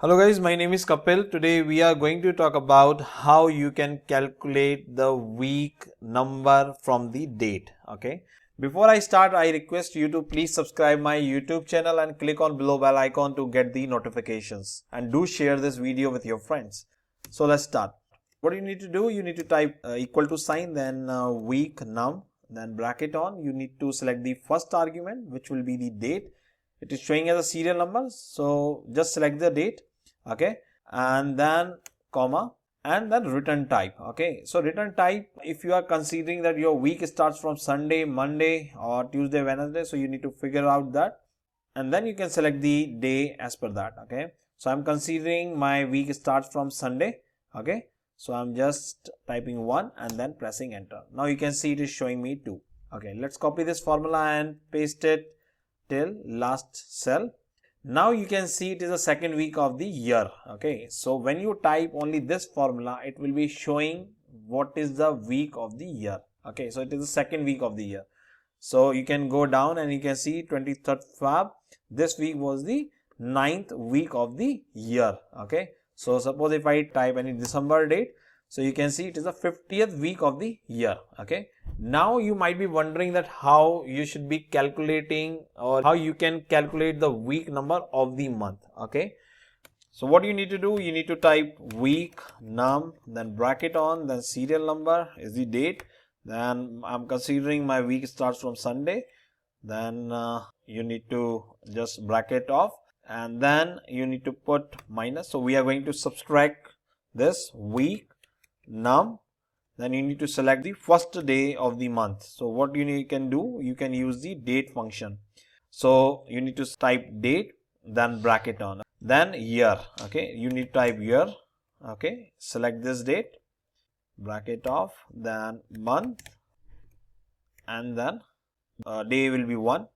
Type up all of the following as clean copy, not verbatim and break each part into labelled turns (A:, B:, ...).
A: Hello guys, my name is Kapil. Today we are going to talk about how you can calculate the week number from the date. Okay. Before I start, I request you to please subscribe my YouTube channel and click on below bell icon to get the notifications, and do share this video with your friends. So let's start. What you need to do, you need to type equal to sign, then week num, then bracket on. You need to select the first argument, which will be the date. It is showing as a serial number, so just select the date. Okay, and then comma, and then return type. Okay, so return type, if you are considering that your week starts from Sunday, Monday or Tuesday, Wednesday, so you need to figure out that, and then you can select the day as per that. Okay, so I'm considering my week starts from Sunday. Okay, so I'm just typing 1 and then pressing enter. Now you can see it is showing me 2. Okay, let's copy this formula and paste it till last cell. Now you can see it is the second week of the year. Okay, so when you type only this formula, it will be showing what is the week of the year. Okay, so it is the second week of the year. So you can go down and you can see 23rd Feb. This week was the 9th week of the year. Okay, so suppose if I type any December date, so you can see it is the 50th week of the year. Okay, now you might be wondering that how you should be calculating, or how you can calculate the week number of the month. Okay, so what you need to do, you need to type week num, then bracket on, then serial number is the date, then I'm considering my week starts from Sunday, then you need to just bracket off, and then you need to put minus. So we are going to subtract this week num, then you need to select the first day of the month. So what you can do, you can use the date function. So you need to type date, then bracket on, then year. Okay, you need to type year. Okay, select this date, bracket off, then month, and then day will be 1,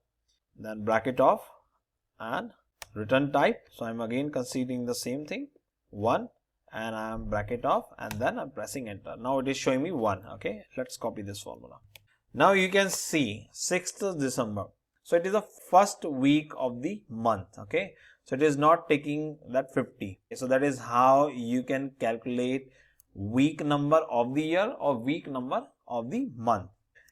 A: then bracket off, and return type. So I'm again considering the same thing, 1, and I'm bracket off, and then I'm pressing enter. Now it is showing me 1. Okay, let's copy this formula. Now you can see 6th December. So it is the first week of the month. Okay, so it is not taking that 50. So that is how you can calculate week number of the year or week number of the month.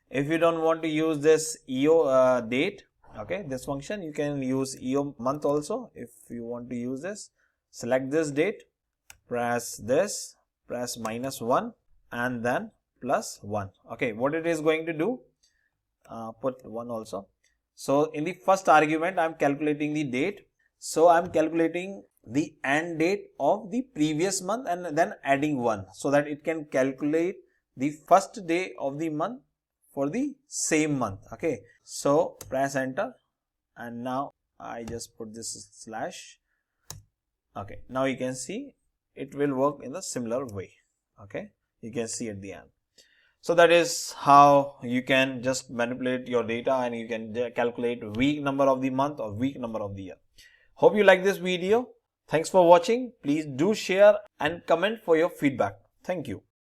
A: If you don't want to use this EO date, okay, this function, you can use EO month also. If you want to use this, select this date, press this, press -1, and then +1. Okay, what it is going to do, put 1 also. So in the first argument, I'm calculating the date. So I'm calculating the end date of the previous month and then adding 1, so that it can calculate the first day of the month for the same month. Okay, so press enter, and now I just put this slash. Okay, now you can see it will work in the similar way. Okay, you can see at the end. So that is how you can just manipulate your data, and you can calculate week number of the month or week number of the year. Hope you like this video. Thanks for watching. Please do share and comment for your feedback. Thank you.